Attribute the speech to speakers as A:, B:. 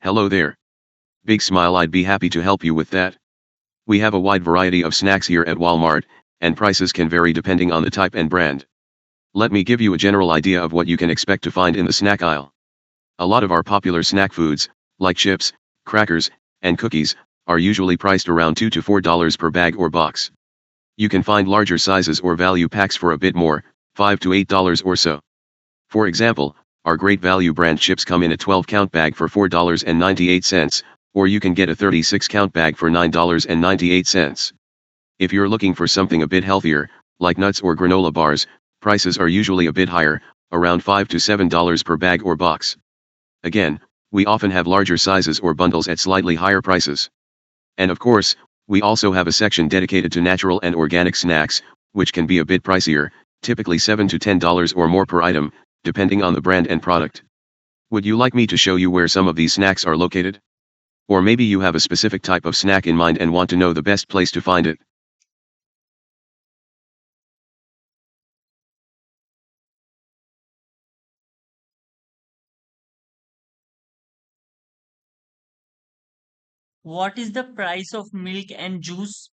A: Hello there. Big smile, I'd be happy to help you with that. We have a wide variety of snacks here at Walmart, and prices can vary depending on the type and brand. Let me give you a general idea of what you can expect to find in the snack aisle. A lot of our popular snack foods, like chips, crackers, and cookies, are usually priced around $2 to $4 per bag or box. You can find larger sizes or value packs for a bit more, $5 to $8 or so. For example, our Great Value brand chips come in a 12-count bag for $4.98, or you can get a 36-count bag for $9.98. If you're looking for something a bit healthier, like nuts or granola bars, prices are usually a bit higher, around $5 to $7 per bag or box. Again, we often have larger sizes or bundles at slightly higher prices. And of course, we also have a section dedicated to natural and organic snacks, which can be a bit pricier, typically $7 to $10 or more per item, depending on the brand and product. Would you like me to show you where some of these snacks are located? Or maybe you have a specific type of snack in mind and want to know the best place to find it.
B: What is the price of milk and juice?